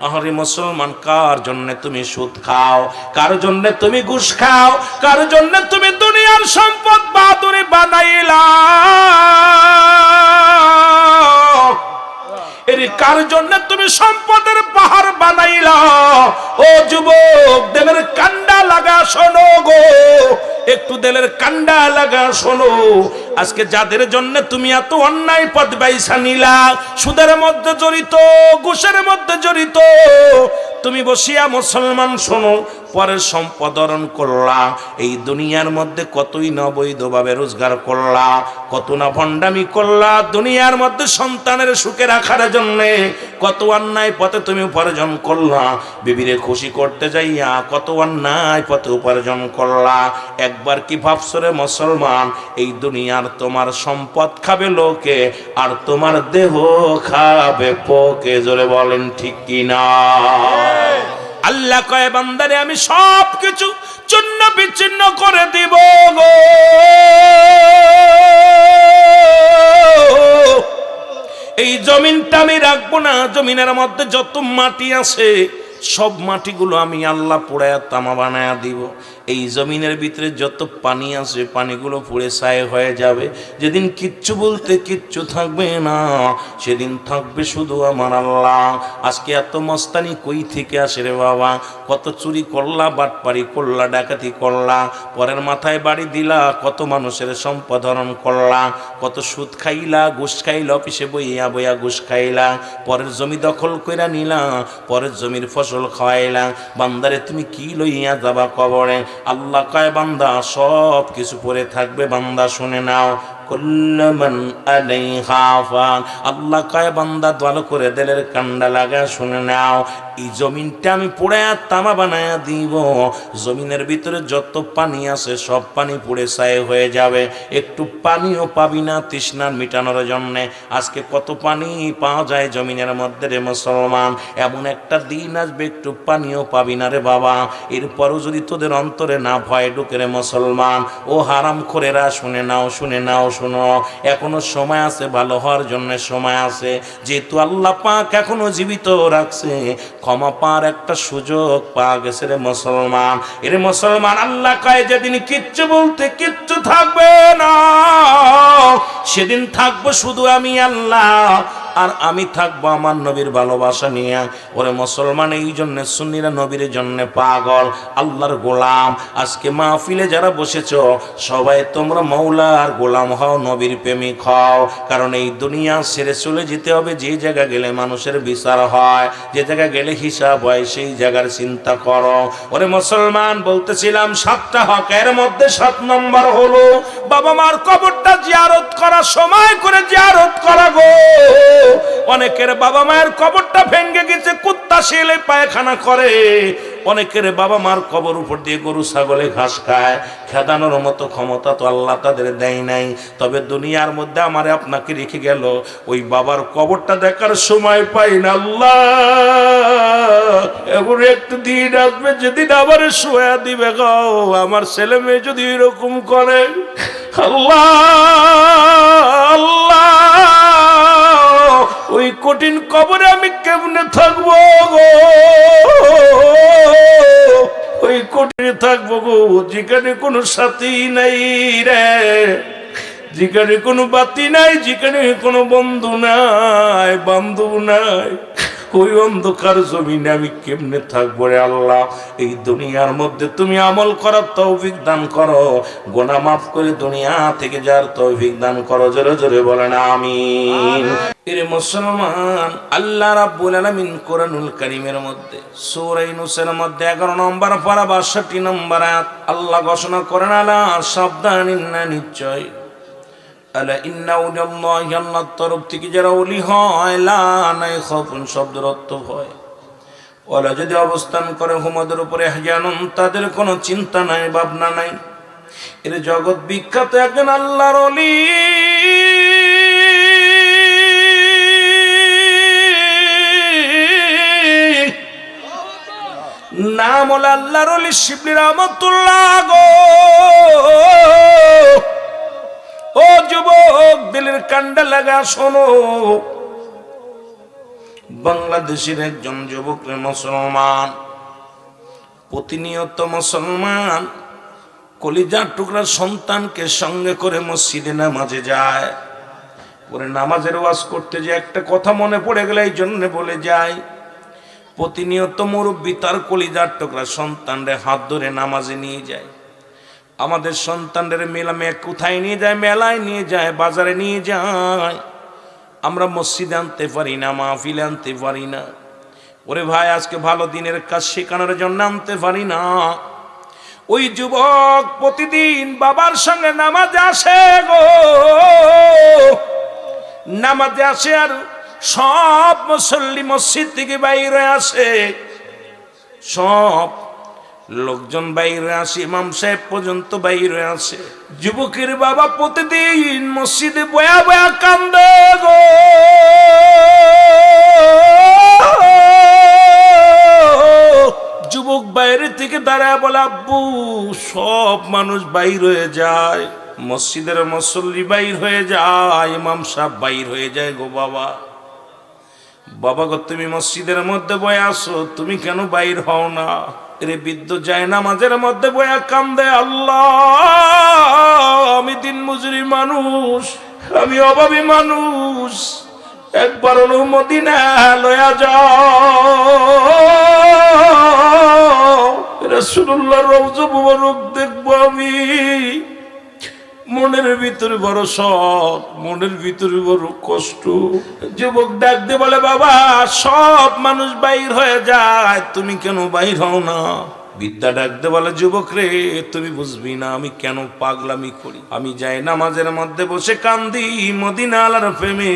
আরে মুসলমান, কার জন্য তুমি সুদ খাও, কার জন্য তুমি ঘুষ খাও, কার জন্য তুমি দুনিয়ার সম্পদ বাহাদুরি বানাইলা? এর কার জন্য তুমি সম্পদের পাহাড় বানাইলা? ও যুবক, দিলের কান্ডা লাগা শোনো গো, একটু দিলের কান্ডা লাগা শোনো। আজকে যাদের জন্য তুমি এত অন্যায় পথ বাইছা নিলা, সুদের মধ্যে জড়িত, ঘুষের মধ্যে জড়িত, তুমি বসিয়া মুসলমান শোনো, পরের সম্পদ হরণ করলা, এই দুনিয়ার মধ্যে কতই না বৈধভাবে রোজগার করলা, কত না ভণ্ডামি করলা, দুনিয়ার মধ্যে সন্তানের সুখে রাখার জন্যে কত অন্যায় পথে তুমি উপার্জন করলা, বিবিরে খুশি করতে যাইয়া কত অন্যায় পথে উপার্জন করলা। একবার কি ভাবছো রে মুসলমান, এই দুনিয়ার তোমার সম্পদ খাবে লোকে, আর তোমার দেহ খাবে পোকে? জোরে বলেন ঠিক কিনা? আল্লাহ কয়, বান্দারে আমি সব কিছু চূর্ণ বিচ্ছিন্ন করে দিব গো, এই জমিনটা আমি রাখবো না, জমিনের মধ্যে যত মাটি আছে সব মাটিগুলো আমি আল্লাহ পোড়ায়া তামা বানায়া দিব, এই জমিনের ভিতরে যত পানি আছে পানিগুলো পুড়ে ছাই হয়ে যাবে, যেদিন কিচ্ছু বলতে কিচ্ছু থাকবে না, সেদিন থাকবে শুধু আমার আল্লাহ। আজকে এত মস্তানি কই থেকে আসে রে বাবা? কত চুরি করলা, বাটপারি করলা, ডাকাতি করলা, পরের মাথায় বাড়ি দিলা, কত মানুষের সম্পদ হরণ করলা, কত সুদ খাইলা, ঘুষ খাইলা, অফিসে বইয়া বইয়া ঘুষ খাইলা, পরের জমি দখল কইরা নিলা, পরের জমির ফসল খাওয়াইলা। বান্দারে তুমি কি লইয়া যাবা কবরে? আল্লাহ কয়, বান্দা সব কিছু পড়ে থাকবে, বান্দা শুনে নাও, কুল্লুমান আলাইহা ফান। আল্লাহ কয়, বান্দা ভালো করে দিলের কান্ডা লাগা শুনে নাও, এই জমিনটা আমি পোড়ায়া তামা বানায়া দিব, জমিনের ভিতরে যত পানি আছে সব পানি পুড়ে ছাই হয়ে যাবে, একটু পানিও পাবি না তৃষ্ণা মিটানোর জন্য। আজকে কত পানি পাওয়া যায় জমিনের মধ্যে রে মুসলমান, এমন একটা দিন আসবে একটু পানিও পাবি না রে বাবা। এরপরও যদি তোদের অন্তরে না ভয় ঢুকে রে মুসলমান, ও হারাম খোরেরা শুনে নাও, শুনে নাও, শুনো, এখনো সময় আছে, ভালো হওয়ার জন্য সময় আছে, যেহেতু আল্লাহ পাক এখনো জীবিত রাখছে, ক্ষমা পাওয়ার একটা সুযোগ পাওয়া গেছে রে মুসলমান। এরে মুসলমান, আল্লাহ কয়, যেদিন কিচ্ছু বলতে কিচ্ছু থাকবে না, সেদিন থাকবো শুধু আমি আল্লাহ, আর আমি থাকবো আমার নবীর ভালোবাসা নিয়ে। ওরে মুসলমান, এই জন্য সুন্নিরা নবীর জন্য পাগল, আল্লাহর গোলাম। আজকে মাহফিলে যারা বসেছ সবাই তোমরা মৌলার গোলাম হও, নবীর প্রেমিক হও, কারণ এই দুনিয়া ছেড়ে চলে যেতে হবে। যে জায়গা গেলে মানুষের বিচার হয়, যে জায়গা গেলে হিসাব হয়, সেই জায়গার চিন্তা করো। ওরে মুসলমান, বলতেছিলাম 7টা হকের মধ্যে 7 নম্বর হলো বাবা মার কবরটা জিয়ারত করা, সময় করে জিয়ারত করা গো। অনেকের বাবা মায়ের কবরটা ভেঙে গেছে, কুত্তা শিয়ালে পায়খানা করে, অনেকের বাবা মার কবর উপর দিয়ে গরু ছাগলে ঘাস খায়, খেদানোর মতো ক্ষমতা তো আল্লাহ তাদের দেয় নাই। তবে দুনিয়ার মধ্যে আমারে আপনাকে রেখে গেল, ওই বাবার কবরটা দেখার সময় পাই না। আল্লাহ, এখন একটু দিন আসবে যেদিন আবার শোয়া দিবে গো, আমার ছেলে মেয়ে যদি এরকম করে, আল্লাহ আল্লাহ, ওই কঠিন কবরে আমি কেমনে থাকবো গো, ওই কঠিনে থাকবো গো, যেখানে কোনো সাথী নাই রে, যেখানে কোনো বাতি নাই, যেখানে কোনো বন্ধু নাই, বান্ধব নাই, ওই অন্ধকার জমিনে আমি কেমনে থাকবো রে আল্লাহ? এই দুনিয়ার মধ্যে তুমি আমল করার তৌফিক দান করো, গুনাহ মাফ করে দুনিয়া থেকে যার তৌফিক দান করো, জোরে জোরে বলেন আমিন। এরে মুসলমান, আল্লাহ রাব্বুল আলামিন কোরআনুল কারীমের মধ্যে সূরা ইউনূসের মধ্যে 11 নম্বর পারা 62 নম্বর আয়াত আল্লাহ ঘোষণা করেন, আলা সাবধান, ইন্না নিশ্চয়, আলা ইন্না আউলিয়াল্লাহি, আল্লাহর তরফ থেকে যারা ওলি হয়, লা নাই খাউফুন শব্দের অর্থ হয়, ওলা যদি অবস্থান করে হুমদের উপরে হাজানুন, তাদের কোনো চিন্তা নাই, ভাবনা নাই। এর জগৎ বিখ্যাত একজন আল্লাহর ওলি, নাম হলো আল্লাহর ওলি শিবলি রহমাতুল্লাহ গো। ও যুবক, দিলের কান্ডা লাগা শোনো, বাংলাদেশের একজন যুবক মুসলমান, প্রতিনিয়ত মুসলমান কলিজার টুকরা সন্তানকে সঙ্গে করে মসজিদে নামাজে যায়। পরে নামাজের ওয়াজ করতে যে একটা কথা মনে পড়ে গেলে এই জন্য বলে যায়, প্রতিনিয়ত মুরব্বী তার কলিজার টুকরা সন্তানরে হাত ধরে নামাজে নিয়ে যায়। আমাদের সন্তানদের মেলামে কোথায় নিয়ে যায়? মেলায় নিয়ে যায়, বাজারে নিয়ে যায়। আমরা মসজিদে আনতে পারি না, মাহফিলে আনতে পারি না। ওরে ভাই, আজকে ভালো দিনের কাজ শেখানোর জন্য আনতে পারি না। ওই যুবক প্রতিদিন বাবার সঙ্গে নামাজে আসে গো, নামাজে আসে, আর সব মুসল্লি মসজিদ থেকে বাইরে আসে, সব লোকজন বাইরে আসে, ইমাম সাহেব পর্যন্ত বাইরে আসে। যুবকের বাবা প্রতিদিন মসজিদে বয়া বয়া কান্দে গো। যুবক বাইরে থেকে দাঁড়ায় বলে, আব্বু, সব মানুষ বাইর হয়ে যায়, মসজিদের মুসল্লি বাইর হয়ে যায়, ইমাম সাহেব বাইর হয়ে যায় গো বাবা। বাবা গো, তুমি মসজিদের মধ্যে বয়ে আসো, তুমি কেন বাইর হও না? রে বৃদ্ধ যায় নামাজের মধ্যে বয়া কান্দে, আল্লাহ, আমি দিন মজুরি মানুষ, আমি অভাবী মানুষ, একবার মদিনা লয়া যাও, রাসূলুল্লাহর রওজা মুবারক দেখবো আমি। মনের ভিতরে বড় শখ, মনের ভিতরে বড় কষ্ট। যুবক ডাক দিয়ে বলে, বাবা, সব মানুষ বাইর হয়ে যায়, তুমি কেন বাইর হও না? বিদ্যা ডাক দিয়ে বলে, যুবক রে, তুমি বুঝবি না আমি কেন পাগলামি করি। আমি যাই নামাজের মধ্যে বসে কান্দি মদিনা আলার প্রেমে।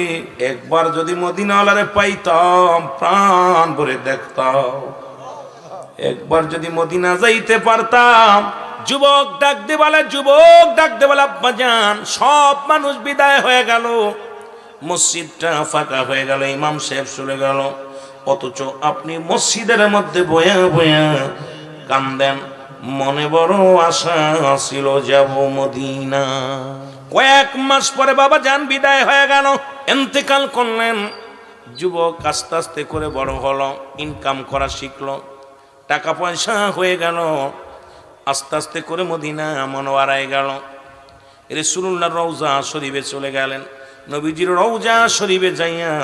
একবার যদি মদিনা আলারে পাইতাম, প্রাণ ভরে দেখতাম, একবার যদি মদিনা যাইতে পারতাম। যুবক ডাক দে বলে, যুবক ডাক দে বলে, আব্বা জান, সব মানুষ বিদায় হয়ে গেল, মসজিদটা ফাঁকা হয়ে গেল, ইমাম সাহেব চলে গেল, অথচ আপনি মসজিদের মধ্যে বয়া বয়া কান্দেন। মনে বড় আশা ছিল যাব মদিনা। কয়েক মাস পরে বাবা জান বিদায় হয়ে গেল, ইন্তেকাল করলেন। যুবক আস্তে আস্তে করে বড় হলো, ইনকাম করা শিখলো, টাকা পয়সা হয়ে গেল, আস্তে আস্তে করে মদিনা মনোয়ারায় গেল। রাসূলুল্লাহর রওজা শরীফে চলে গেলেন। নবীজির রওজা শরীফে যাইয়া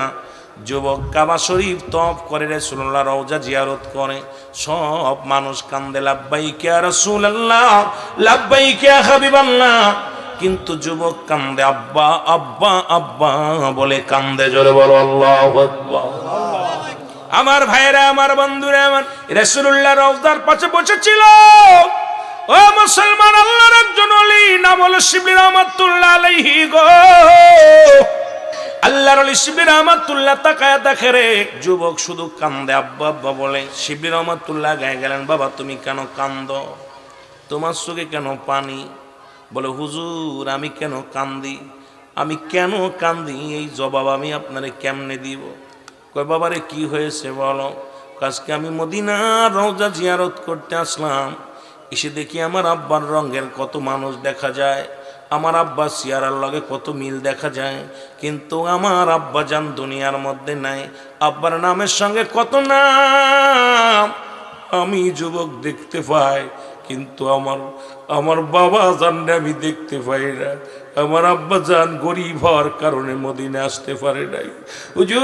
যুবক কাবা শরীফ তওয়াফ করে, রাসূলুল্লাহর রওজা জিয়ারত করে। সব মানুষ কান্দে, লাব্বাইক ইয়া রাসূলুল্লাহ, লাব্বাইক ইয়া হাবিবাল্লাহ। কিন্তু যুবক কান্দে, আব্বা আব্বা আব্বা বলে কান্দে। জোরে বলো আল্লাহু আকবার। আমার ভাইরা, আমার বন্ধুরা, আমার রাসূলুল্লাহ রওজার পাশে বসেছিল। ও মুসলমান, আল্লাহর একজন ওলি, নাম হলো শিবলি রহমাতুল্লাহ আলাইহি গো। আল্লাহর ওলি শিবলি রহমাতুল্লাহ তাকায়া দেখে রে, যুবক শুধু কান্দে, আব্বা আব্বা বলে। শিবলি রহমাতুল্লাহ গায়ে গেলেন, বাবা তুমি কেন কান্দো? তোমার চোখে কেন পানি? বলে, হুজুর, আমি কেন কান্দি, আমি কেন কান্দি, এই জবাব আমি আপনারে কেমনে দিব? কয়, বাবারে কি হয়েছে বলো? আজকে আমি মদিনার রওজা জিয়ারত করতে আসলাম, এসে দেখি আমার আব্বার রঙের কত মানুষ দেখা যায়, আমার আব্বা চেহারার লগে কত মিল দেখা যায়, কিন্তু আমার আব্বা জান দুনিয়ার মধ্যে নাই। আব্বার নামের সঙ্গে কত নাম আমি যুবক দেখতে পাই, কিন্তু আমার বাবা জানলে আমি দেখতে পাই না। আমার আব্বা জান গরিব হওয়ার কারণে মদিনা আসতে পারে নাই। হুজুর,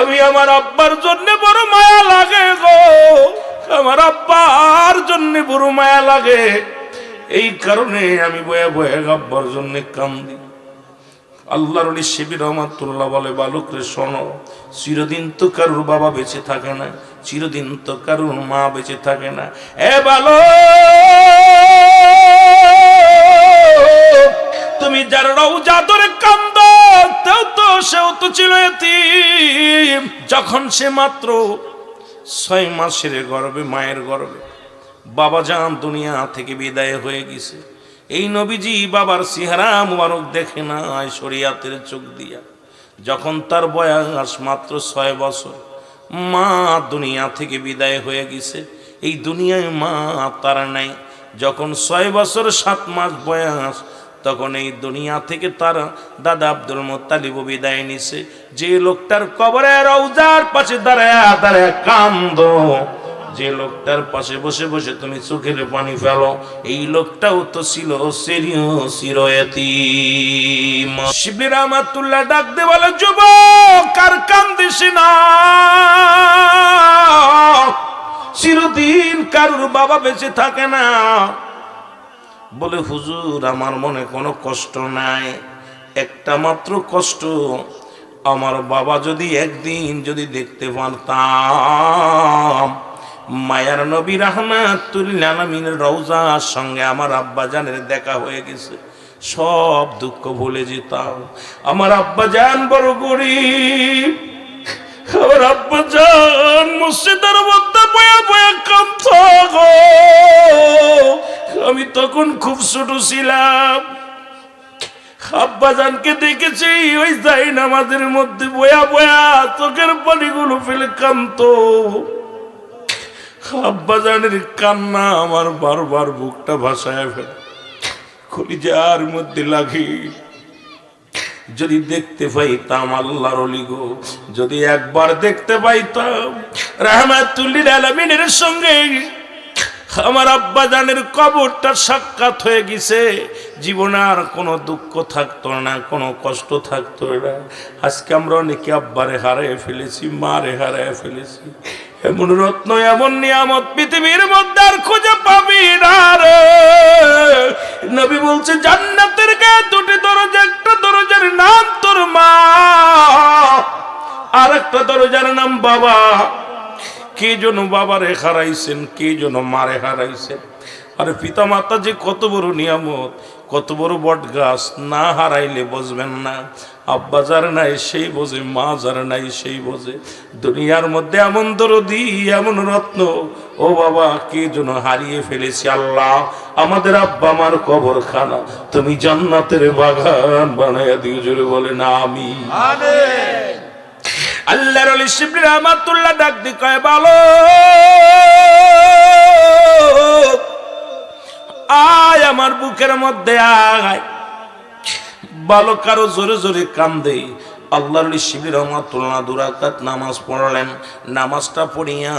আমি আমার আব্বার জন্য বড় মায়া লাগে গো, আমার আব্বার জন্য বড় মায়া লাগে, এই কারণে আমি বয়ে বয়ে আব্বার জন্য কান্দি। আল্লাহর ওলি শিবলি রহমাতুল্লাহ বলে, বালক রে শোনো, চিরদিন তো কারুর বাবা বেঁচে থাকে না, চিরদিন তো কারুর মা বেঁচে থাকে না। এ বালক, তুমি যার রওজা ধরে কান্দো, সেও তো ছিল এতিম। যখন সে মাত্র 6 মাসের গর্ভে, মায়ের গর্ভে, বাবা জান দুনিয়া থেকে বিদায় হয়ে গেছে। এই নবীজি বাবার চেহারা মুবারক দেখে না শরীয়তের চোখ দিয়া। যখন তার বয়স মাত্র 6 বছর, মা দুনিয়া থেকে বিদায় হয়ে গেছে, এই দুনিয়ায় মা তার নাই। যখন 6 বছর 7 মাস বয়স, তখন এই দুনিয়া থেকে তার দাদা আব্দুল মুত্তালিব বিদায় নিছে। যে লোকটার কবরে রওজার পাশে দাঁড়ায় দাঁড়ায় কান্দো, যে লোকটার পাশে বসে বসে তুমি চোখের পানি ফেলো, এই লোকটাও তো ছিল চিরয়তীম। শিবলি রহমাতুল্লাহ ডাক দে বলে, যুবক কার কান্দিস না, চিরদিন কারুর বাবা বেঁচে থাকে না। বলে হুজুর আমার মনে কোনো কষ্ট নাই, একটা মাত্র কষ্ট, আমার বাবা যদি একদিন যদি দেখতে পারতাম মায়ার নবী রাহমাতুল আলামিনের রওজার সঙ্গে আমার আব্বা জানের দেখা হয়ে গেছে, সব দুঃখ ভুলে যেতাম। আমার আব্বা জান বড় গরিব, আমার আব্বা জান মসজিদের মধ্যে বয়া বয়া কাঁদতো গো। আমি তখন খুব ছোট ছিলাম, আব্বা জানকে দেখেছি ওই যাই নামাজের মধ্যে বয়া বয়া চোখের পানিগুলো ফেলে কাঁদতো। আব্বা জানের কান্না আমার বারবার বুকটা ভাসায় ফেলে, কলিজার মধ্যে লাগে। যদি দেখতে পাইতাম আল্লাহর ওলি গো, যদি একবার দেখতে পাইতাম রাহমাতুল আলামিনের সঙ্গে আমার আব্বা জানের কবরটা সাক্ষাৎ হয়ে গেছে, জীবনে আর কোনো দুঃখ থাকতো না, কোনো কষ্ট থাকতো না। আজকে আমরা অনেকে আব্বারে হারিয়ে ফেলেছি, মারে হারিয়ে ফেলেছি। এমন রত্ন এমন নিয়ামত পৃথিবীর মধ্যে আর খুঁজে পাবি না রে। নবী বলছে জান্নাতের গায়ে দুটি দরজা, একটা দরজার নাম তোর মা, আর একটা দরজার নাম বাবা। কে যেন বাবারে হারাইছেন, কে যেন মারে হারাইছেন। আর পিতা মাতা যে কত বড় নিয়ামত, কত বড় বট গাছ, না হারাইলে বুঝবেন না। আব্বা যার নাই সেই বোঝে, মা যার নাই সেই বোঝে। দুনিয়ার মধ্যে এমন দরদি, এমন রত্ন ও বাবা কে যেন হারিয়ে ফেলেছি। আল্লাহ আমাদের আব্বা মার কবরখানা তুমি জান্নাতের বাগান বানায়া দিও, জোরে বলেন আমিন। আল্লাহর ওলি শিবলি রহমাতুল্লাহ ডাক দি কয়, বলো আয় আমার বুকের মধ্যে আয়। বালক আরো জোরে জোরে কান্দে। আল্লাহর ওলি শিবলি রহমাতুল্লাহ 2 রাকাত নামাজ পড়লেন। নামাজটা পড়িয়া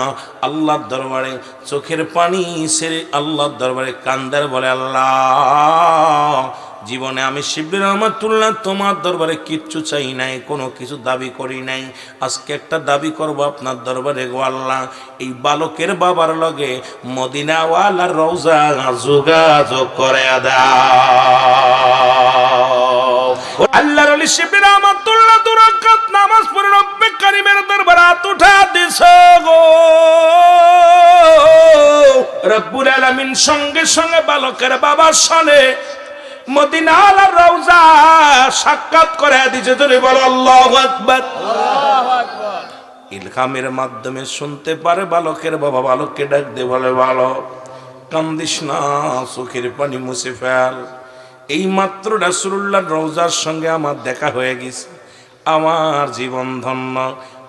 আল্লাহর দরবারে চোখের পানি ছেড়ে আল্লাহর দরবারে কান্দার বলে, আল্লাহ জীবনে আমি শিবলি রহমাতুল্লাহ তোমার দরবারে কিচ্ছু চাই নাই, কোনো কিছু দাবি করি নাই। আজকে একটা দাবি করব আপনার দরবারে গো আল্লাহ, এই বালকের বাবার লগে মদিনাওয়ালার রওজা যোগাযোগ করে দাও। আল্লাহর ওলি শিবলি রহমাতুল্লাহ 2 রাকাত নামাজ পড়ে রব্বে কারীমের দরবারে হাত উঠা দিছে গো। রব্বুল আলামিন সঙ্গে সঙ্গে বালকের বাবার সামনে মদিনার রওজা সাক্ষাৎ করে দিয়েছে। জোরে বলো আল্লাহু আকবার। আল্লাহু আকবার। ইলহামের মাধ্যমে শুনতে পারে বালকের বাবা বালককে ডাক দিয়ে বলে, বালক কান্দিস না, চোখের পানি মুছে ফেল। এই মাত্র রাসূলুল্লাহর রওজার সঙ্গে আমার দেখা হয়ে গেছে, আমার জীবন ধন্য।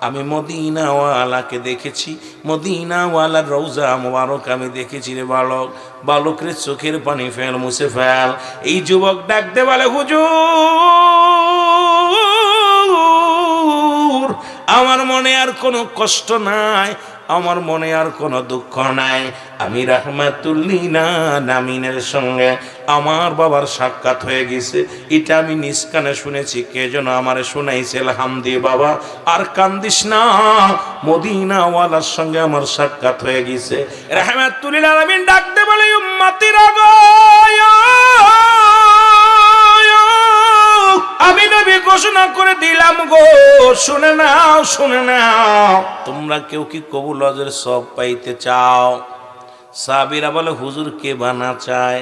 আমি মদিনাওয়ালাকে দেখেছি, মদিনাওয়ালার রওজা মোবারক আমি দেখেছি রে বালক। বালকের চোখের পানি ফেল, মুছে ফেল। এই যুবক ডাক দে বলে, হুজুর আমার মনে আর কোনো কষ্ট নাই, আমার মনে আর কোনো দুঃখ নাই। আমি রাহমাতুল লিল আলামিনের সঙ্গে আমার বাবার সাক্ষাৎ হয়ে গেছে, এটা আমি নিজ কানে শুনেছি। কে যেন আমারে শুনাইছে, হামদি বাবা আর কান্দিস না, মদিনাওয়ালার সঙ্গে আমার সাক্ষাৎ হয়ে গেছে। রাহমাতুল লিল আলামিন ডাকতে বলে, উম্মতিরা গো, আমি নবী ঘোষণা করে দিলাম গো, শুনে নাও শুনে নাও। তোমরা কেউ কি কবুল হজের সব পাইতে চাও? সাহাবীরা বলে, হুজুর কে বানা চায়,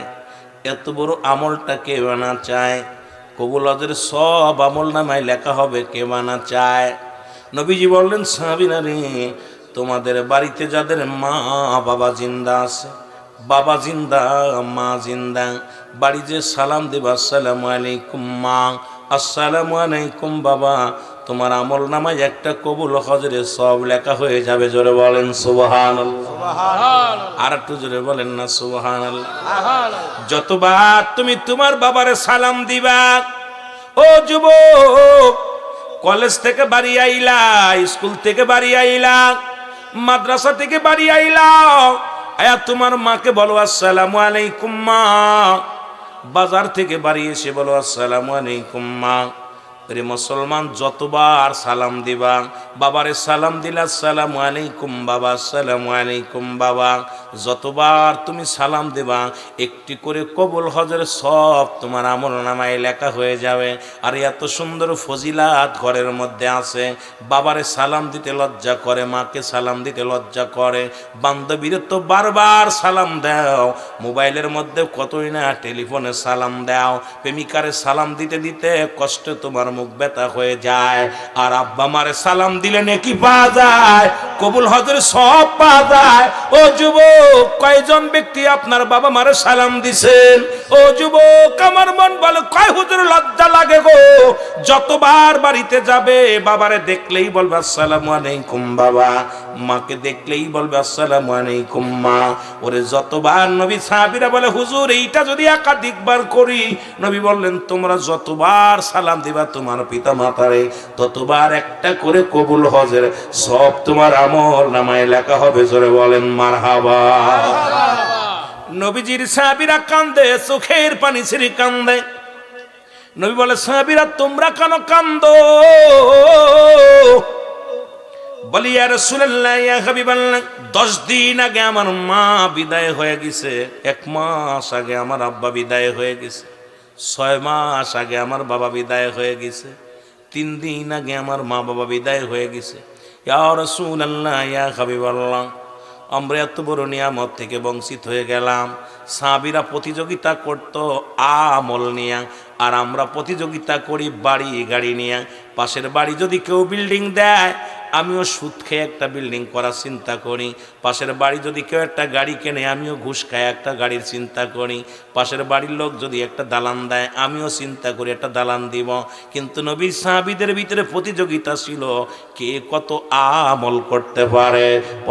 এত বড় আমলটা কে বানা চায়? কবুল হজের সব আমল নামায় লেখা হবে, কে বানা চায়? নবীজি বললেন, সাহাবীরা রে, তোমাদের বাড়িতে যাদের মা বাবা জিন্দা আছে, বাবা জিন্দা মা জিন্দা, বাড়ি যে সালাম দেবা, আসসালামু আলাইকুম মা, আসসালামু আলাইকুম বাবা, তোমার আমল নামায় একটা কবুল হজের সব লেখা হয়ে যাবে। জোরে বলেন সুবহানাল্লাহ। আর একটু জোরে বলেন না সুবহানাল্লাহ। যতবার তুমি তোমার বাবারে সালাম দিবা, ও যুবক, কলেজ থেকে বাড়ি আইলা, স্কুল থেকে বাড়ি আইলা, মাদ্রাসা থেকে বাড়ি আইলা, আয়া তোমার মাকে বলো আসসালামু আলাইকুম মা। বাজার থেকে বাড়ি এসে বলো আসসালামু আলাইকুম মা। রে মুসলমান, যতবার সালাম দিবা, বাবারে সালাম দিলা আসসালামু আলাইকুম বাবা, আসসালামু আলাইকুম বাবা, যতবার তুমি সালাম দিবা একটি করে কবুল হজের সব তোমার আমল নামায় লেখা হয়ে যাবে। আর এত সুন্দর ফজিলাত ঘরের মধ্যে আছে। বাবারে সালাম দিতে লজ্জা করে, মাকে সালাম দিতে লজ্জা করে, বান্ধবীর তো বারবার সালাম দাও, মোবাইলের মধ্যে কতই না টেলিফোনে সালাম দাও, প্রেমিকারে সালাম দিতে দিতে কষ্ট তোমার মুখ ব্যথা হয়ে যায়। আর আব্বা মারে সালাম দিলে নেকি পাওয়া যায়, কবুল হজের সব পাওয়া যায়। ও যুবক, কয়জন ব্যক্তি আপনার বাবা মারে সালাম দিছেন? ও যুবক, আমার মন বলে কয় হুজুর লজ্জা লাগে গো। যতবার বাড়িতে যাবে বাবারে দেখলেই বলবে আসসালামু আলাইকুম বাবা, মাকে দেখলেই বলবে আসসালামু আলাইকুম মা। ওরে যতবার নবী সাহাবীরা বলে হুজুর এইটা যদি একাধিকবার করি, নবী বললেন তোমরা যতবার সালাম দিবা তোমার পিতা মাতারে, ততবার একটা করে কবুল হজের সব তোমার আমল নামায় লেখা হবে। জোরে বলেন মারহাবা। নবীজির সাহাবীরা কান্দে, চোখের পানি ছেড়ে কান্দে। নবী বলে সাহাবীরা তোমরা কেন কান্দো? বলি ইয়া রাসূলুল্লাহ, ইয়া হাবিবাল্লাহ, 10 দিন আগে আমার মা বিদায় হয়ে গেছে, 1 মাস আগে আমার আব্বা বিদায় হয়ে গেছে, 6 মাস আগে আমার বাবা বিদায় হয়ে গেছে, 3 দিন আগে আমার মা বাবা বিদায় হয়ে গেছে। ইয়া রাসূলুল্লাহ, ইয়া হাবিবাল্লাহ, আমরা এত বড় নিয়ামত থেকে বঞ্চিত হয়ে গেলাম। সাহাবীরা প্রতিযোগিতা করত আমল নিয়ে, আর আমরা প্রতিযোগিতা করি বাড়ি গাড়ি নিয়ে। পাশের বাড়ি যদি কেউ বিল্ডিং দেয়, আমিও সুদ খেয়ে একটা বিল্ডিং করার চিন্তা করি। পাশের বাড়ি যদি কেউ একটা গাড়ি কেনে, আমিও ঘুষ খায় একটা গাড়ির চিন্তা করি। পাশের বাড়ির লোক যদি একটা দালান দেয়, আমিও চিন্তা করি একটা দালান দিব। কিন্তু নবী সাহাবীদের ভিতরে প্রতিযোগিতা ছিল, কে কত আমল করতে পারে,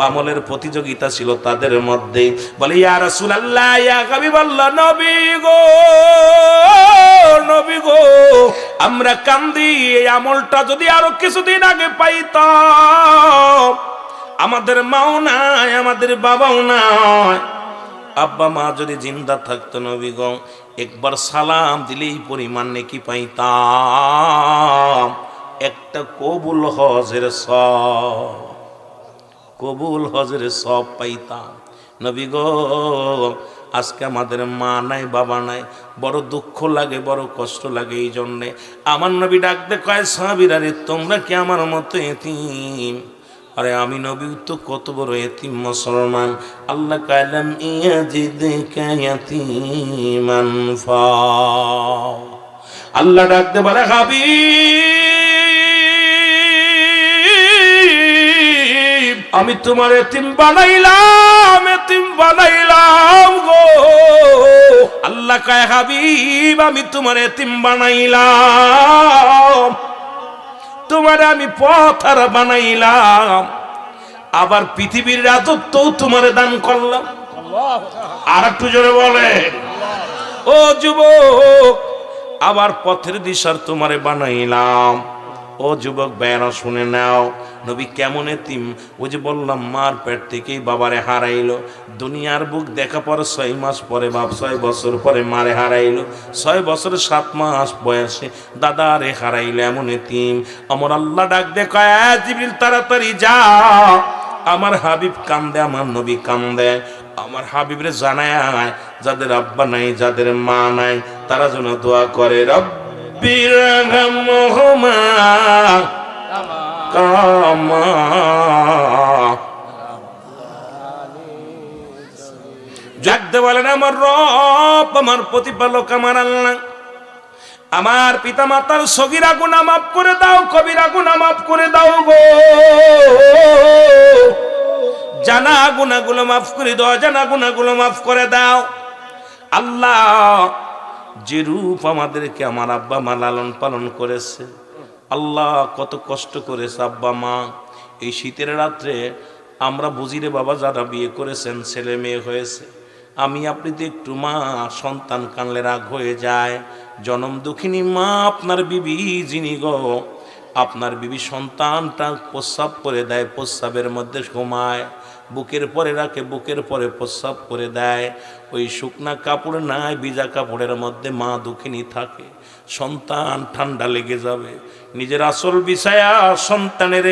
আমলের প্রতিযোগিতা ছিল তাদের মধ্যে। বলে ইয়া রাসূলুল্লাহ, ইয়া হাবিবাল্লাহ, নবী গো, নবী গো, আমরা কান্দি এই আমলটা যদি আরো কিছুদিন আগে পাইতাম। আমাদের মাও নাই, আমাদের বাবাও নাই, আব্বা মা যদি জিন্দা থাকতো নবী গো, একবার সালাম দিলেই পরিমাণ নেকি পাইতাম। একটা কবুল হজের সব, কবুল হজের সব পাইতাম। নবী গো, আজকে আমাদের মা নাই, বাবা নাই, বড় দুঃখ লাগে, বড় কষ্ট লাগে। এই জন্যে আমার নবী ডাকতে কয় সাহাবীরা রে, তোমরা কি আমার মতো এতিম? আরে আমি নবী তো কত বড় এতিম মুসলমান। আল্লাহ কালাম ইয়াজিদকা ইয়াতীমান ফা, আল্লাহ ডাকতে বলে হাবিব, আমি তোমার এতিম বানাইলাম, এতিম বানাইলাম গো। আল্লাহ কয় হাবিব, আমি তোমার এতিম বানাইলাম, তোমার আমি পথহার বানাইলাম, আবার পৃথিবীর রাজত্ব তোমারে দান করলাম। আর একটু জোরে বলে, ও যুবক, আবার পথের দিশার তোমারে বানাইলাম। ও যুবক ভাইরা শুনে নাও, নবী কেমন এতিম। ওই যে বললাম মার পেট থেকেই বাবারে হারাইলো, দুনিয়ার বুক দেখা পরে 6 মাস পরে বাপ, 6 বছর পরে মারে হারাইলো, 6 বছর 7 মাস বয়সে দাদারে হারাইলো, এমন এতিম। আমার আল্লাহ ডাক দে কয় জিবরিল তাড়াতাড়ি যা, আমার হাবিব কান্দে, আমার নবী কান্দে, আমার হাবিবরে জানায় যাদের আব্বা নাই, যাদের মা নাই, তারা যেন দোয়া করে রব্বিরহামহুমা কামা, জাগতে বলেন আমার রব, আমার প্রতিপালক, আমার আল্লাহ, আমার পিতা মাতার সগীরা গুনাহ মাফ করে দাও, কবিরা গুনাহ মাফ করে দাও গো। জানা গুনাহগুলো মাফ করে দাও, জানা গুনাহগুলো মাফ করে দাও। আল্লাহ যে রূপ আমাদেরকে আমার আব্বা মা লালন পালন করেছে, আল্লাহ কত কষ্ট করেছে আব্বা মা। এই শীতের রাত্রে আমরা বুঝিরে বাবা যারা বিয়ে করেছেন, ছেলে মেয়ে হয়েছে, আমি আপনি তো একটু মা সন্তান কানলে রাগ হয়ে যায়। জনম দুঃখিনী মা আপনার বিবি যিনি গো, আপনার বিবি সন্তানটা প্রস্রাব করে দেয়, প্রস্রাবের মধ্যে ঘুমায়, বুকের পরে রাখে, বুকের পরে প্রস্রাব করে দেয়। ওই শুকনা কাপড় নাই, ভিজা কাপড়ের মধ্যে মা দুঃখিনী থাকে। সন্তান ঠান্ডা লেগে যাবে, নিজের আসল বিছায়া সন্তানের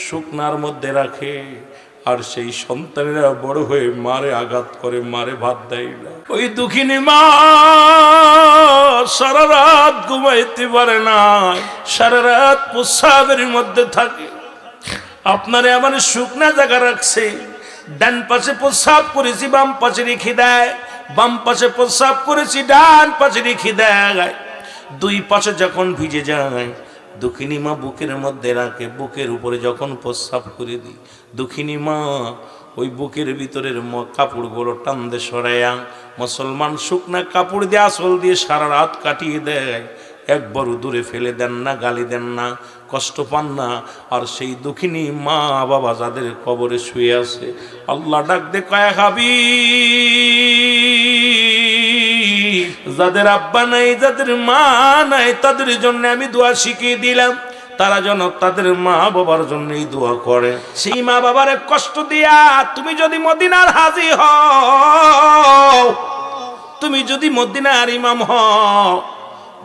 শুকনার মধ্যে রাখে, আর সেই সন্তানেরা বড় হয়ে মারে আঘাত করে, মারে ভাত দেয় না। ওই দুঃখিনী মা সারা রাত ঘুমাইতে পারে না, সারা রাত প্রস্রাবের মধ্যে থাকে। আপনারে আমার শুকনা জায়গা রাখছে, ডান পাশে প্রস্রাব করেছি বাম পাশে রেখে দেয়, বাম পাশে প্রস্রাব করেছি ডান পাশে রেখে দেয়। দুই পাশে যখন ভিজে যায়, দুঃখিনী মা বুকের মধ্যে রাখে, বুকের উপরে যখন প্রস্রাব করে দিই, দুঃখিনী মা ওই বুকের ভিতরের কাপড়গুলো টান দিয়ে সরাইয়া, মুসলমান শুকনা কাপড় দিয়ে আসল দিয়ে সারা রাত কাটিয়ে দেয়। একবারও দূরে ফেলে দেন না, গালি দেন না, কষ্ট পান না। আর সেই দুঃখিনী মা বাবা যাদের কবরে শুয়ে আছে, আল্লাহ ডাক দে কয়া খাবি, যাদের আব্বা নাই, যাদের মা নাই, তাদের জন্য আমি দোয়া শিখিয়ে দিলাম, তারা যেন তাদের মা বাবার জন্যই দোয়া করে। সেই মা বাবার কষ্ট দিয়া তুমি যদি মদিনার হাজী হও, তুমি যদি মদিনার ইমাম হও,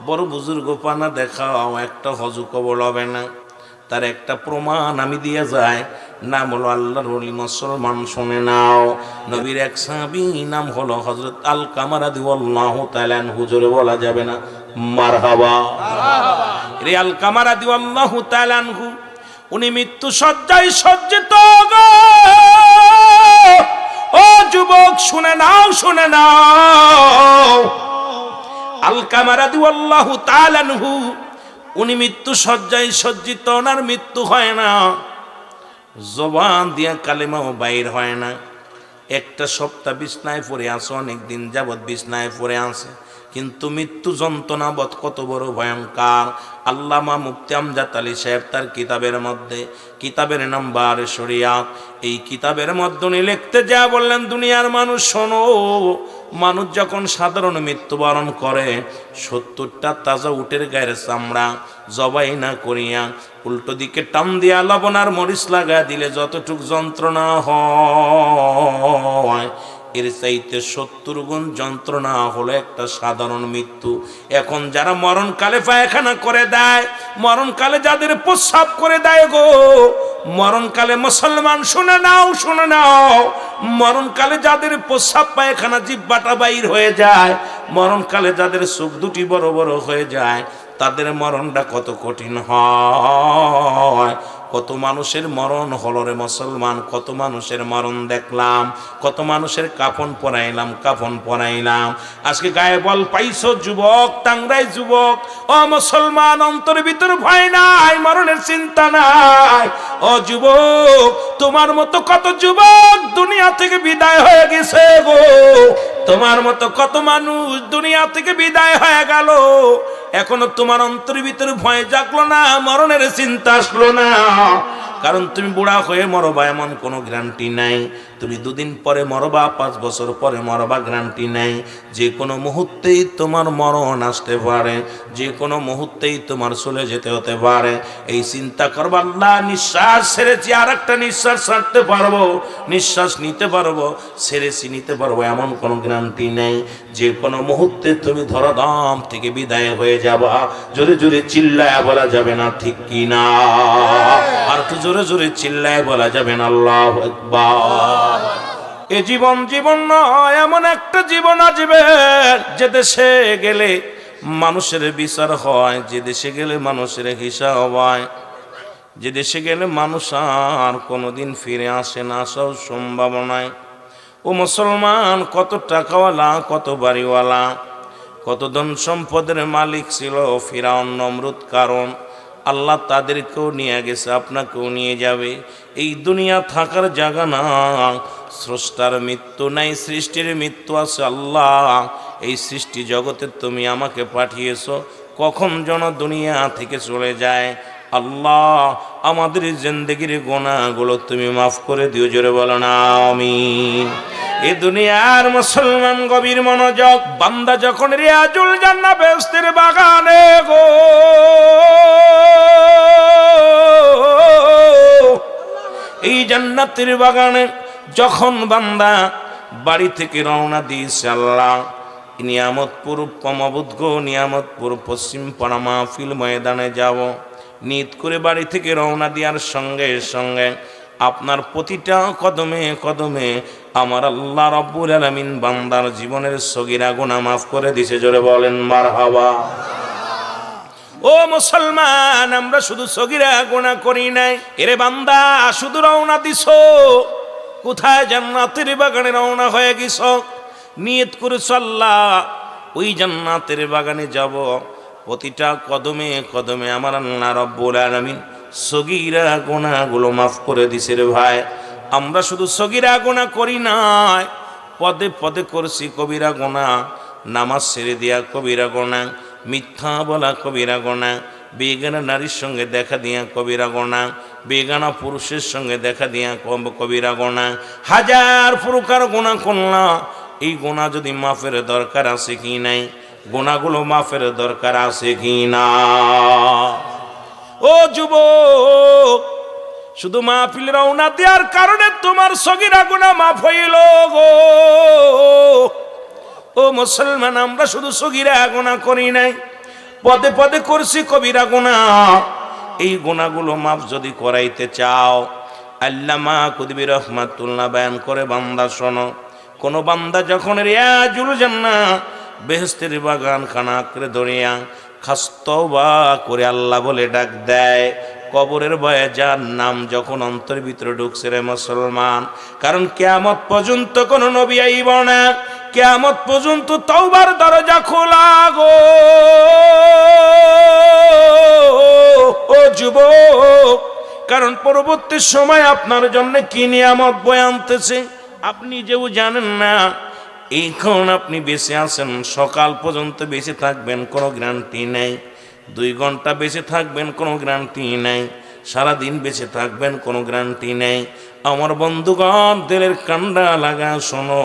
বড় বুজুর্গ পানা দেখাও, একটা হজ কবুল হবে না। তার একটা প্রমাণ আমি দিয়ে যাই, নাম হলো আল্লাহর ওলি মুসলমান, শুনে নাও। নবীর এক সাহাবী নাম হলো হযরত আলকামা রাদিয়াল্লাহু তাআলা আনহু, জোরে বলা যাবে না মারহাবা। রে আলকামা রাদিয়াল্লাহু তাআলা আনহু, উনি মৃত্যু শয্যায় সজ্জিত গো। ও যুবক শুনে নাও, শুনে নাও। আলকামা রাদিয়াল্লাহু তাআলা আনহু উনি মৃত্যু শয্যায় সজ্জিত, ওনার মৃত্যু হয় না, জবান দিয়া কালেমাও বাইর হয় না। একটা সপ্তাহ বিছনায় পড়ে আছে, অনেক দিন যাবৎ বিছনায় পড়ে আছে, কিন্তু মৃত্যু যন্ত্রণা বধ কত বড় ভয়ঙ্কর। আল্লামা মুফতি আমজাদ আলী সাহেব তার কিতাবের মধ্যে, কিতাবের নাম বারে শরিয়াত, এই কিতাবের মধ্যে উনি লিখতে যা বললেন, দুনিয়ার মানুষ শোনো, মানুষ যখন সাধারণ মৃত্যুবরণ করে, 70টা তাজা উটের গায়ের চামড়া জবাই না করিয়া উল্টো দিকে টান দিয়া লবণ আর মরিচ লাগা দিলে যতটুক যন্ত্রণা হয়, এর চাইতে 70 গুণ যন্ত্রণা হলো একটা সাধারণ মৃত্যু। এখন যারা মরণকালে পায়খানা করে দেয়, মরণকালে যাদের প্রস্রাব করে দেয় গো, মরণকালে মুসলমান শুনে নাও, শুনে নাও, মরণকালে যাদের প্রস্রাব পায়খানা জিহ্বাটা বাইর হয়ে যায়, মরণকালে যাদের চোখ দুটি বড় বড় হয়ে যায়, তাদের মরণটা কত কঠিন হয়। কত মানুষের মরণ হলো রে মুসলমান, কত মানুষের মরণ দেখলাম, কত মানুষের কাফন পরাইলাম, কাফন পরাইলাম। আজকে গায়ে বল পাইছো যুবক, টাংরাই যুবক, ও মুসলমান, অন্তর ভিতর ভয় নাই, মরণের চিন্তা নাই। ও যুবক, তোমার মতো কত যুবক দুনিয়া থেকে বিদায় হয়ে গেছে গো, তোমার মতো কত মানুষ দুনিয়া থেকে বিদায় হয়ে গেল, এখনো তোমার অন্তরের ভিতরে ভয় জাগলো না, মরণের চিন্তা আসলো না। কারণ তুমি বুড়া হয়ে মরবা এমন কোনো গ্যারান্টি নাই, তুমি 2 দিন পরে মরবা, 5 বছর পরে মরবা, গ্যারান্টি নাই। যে কোনো মুহূর্তেই তোমার মরণ আসতে পারে, যে কোনো মুহূর্তেই তোমার চলে যেতে হতে পারে। এই চিন্তা করবা, আল্লাহ নিঃশ্বাস ছেড়েছি, আর একটা নিঃশ্বাস ছাড়তে পারবো, নিঃশ্বাস নিতে পারবো, ছেড়েছি নিতে পারবো, এমন কোনো গ্যারান্টি নেই। যে কোনো মুহূর্তে তুমি ধরাধাম থেকে বিদায় হয়ে যাবা। জোরে জোরে চিল্লায় বলা যাবে না ঠিক কি না? আর একটু জোরে জোরে চিল্লায় বলা যাবে না আল্লাহু আকবার। এ জীবন জীবন নয়, এমন একটা জীবন আসবে যে দেশে গেলে মানুষের বিচার হয়, যে দেশে গেলে মানুষের হিসাব হয়, যে দেশে গেলে মানুষ আর কোনোদিন ফিরে আসে না, আসাও সম্ভব নয়। ও মুসলমান, কত টাকাওয়ালা, কত বাড়িওয়ালা, কত ধন সম্পদের মালিক ছিল ফিরাউন, নমরুদ, কারণ আল্লাহ তাদেরকেও নিয়ে গেছে, আপনাকেও নিয়ে যাবে। এই দুনিয়া থাকার জায়গা না, স্রষ্টার মৃত্যু নাই, সৃষ্টির মৃত্যু আছে। আল্লাহ এই সৃষ্টি জগতে তুমি আমাকে পাঠিয়েছো, কখন যেন দুনিয়া থেকে চলে যায়। আল্লাহ আমাদের জিন্দেগির গুনাহগুলো তুমি মাফ করে দিও, জোরে বলো না আমিন। এই দুনিয়ার মুসলমান গভীর মনোযোগ, বান্দা যখন রিয়াজুল জান্নাহ বেহেশতের বাগানে গো এই জান্নাতের বাগানে যখন বান্দা বাড়ি থেকে রওনা দিয়েছে, আল্লাহ নিয়ামতপুর পমাবুদ গো নিয়ামতপুর পশ্চিম পাড়া মাহফিল ময়দানে যাব, নিয়ত করে বাড়ি থেকে রওনা দেওয়ার সঙ্গে সঙ্গে আপনার প্রতিটা কদমে কদমে আমার আল্লাহ রাব্বুল আলামিন বান্দার জীবনের সগীরা গুনাহ মাফ করে দিয়েছে, জোরে বলেন মারহাবা। ও মুসলমান, আমরা শুধু সগীরা গুনাহ করি নাই, এরে বান্দা শুধু রওনা দিছো কোথায়? জান্নাতের বাগানে রওনা হয়ে গেছ, নিয়ত করেছ আল্লাহ ওই জান্নাতের বাগানে যাব, প্রতিটা কদমে কদমে আমার আল্লাহ রাব্বুল আলামিন সগীরা গুনাহগুলো মাফ করে দিছে রে ভাই। আমরা শুধু সগীরা গুনাহ করি নাই, পদে পদে করছি কবিরা গুনাহ, নামাজ ছেড়ে দিয়া কবিরা গুনাহ, মিথ্যা বলা কবিরা গুনাহ, বেগানা নারীর সঙ্গে দেখা দিয়া কবিরা গুনাহ, বেগানা পুরুষের সঙ্গে দেখা দিয়া কবিরা গুনাহ, হাজার প্রকার গুনাহ করলাম। এই গুনাহ যদি মাফের দরকার আছে কি নাই? গুনাহগুলো মাফের দরকার আছে কি না? ও যুবক, শুধু মাহফিল রওনা দেওয়ার কারণে তোমার সগীরা গুনাহ মাফ হইল গো। ও মুসলমান, আমরা শুধু সগীরা গুনাহ করি নাই, পদে পদে করছি কবিরা গুনাহ। এই গুনাহগুলো মাফ যদি করাইতে চাও, আল্লামা কুতুবী রহমাতুল্লাহ বয়ান করে, বান্দা শোনো, কোন বান্দা যখন রিয়াজুল জান্নাহ বেহেশতের বাগান খানা করে ধরিয়া খাস্তবা করে আল্লাহ বলে ডাক দেয়, কবরের ভয়ে যার নাম যখন অন্তর ভিতরে ঢুকছে রে মুসলমান, কারণ কিয়ামত পর্যন্ত কোন নবী আইব না, কিয়ামত পর্যন্ত তওবার দরজা খোলা গো। ও যুবক, কারণ পরবর্তী সময় আপনার জন্য কি নিয়ামত বয়ে আনতেছে আপনি যেও জানেন না। এখন আপনি বেঁচে আছেন, সকাল পর্যন্ত বেঁচে থাকবেন কোনো গ্যারান্টি নেই, 2 ঘন্টা বেঁচে থাকবেন কোনো গ্যারান্টি নেই, সারাদিন বেঁচে থাকবেন কোনো গ্যারান্টি নেই। আমার বন্ধুগণ, দিলের কান্ডা লাগা শোনো,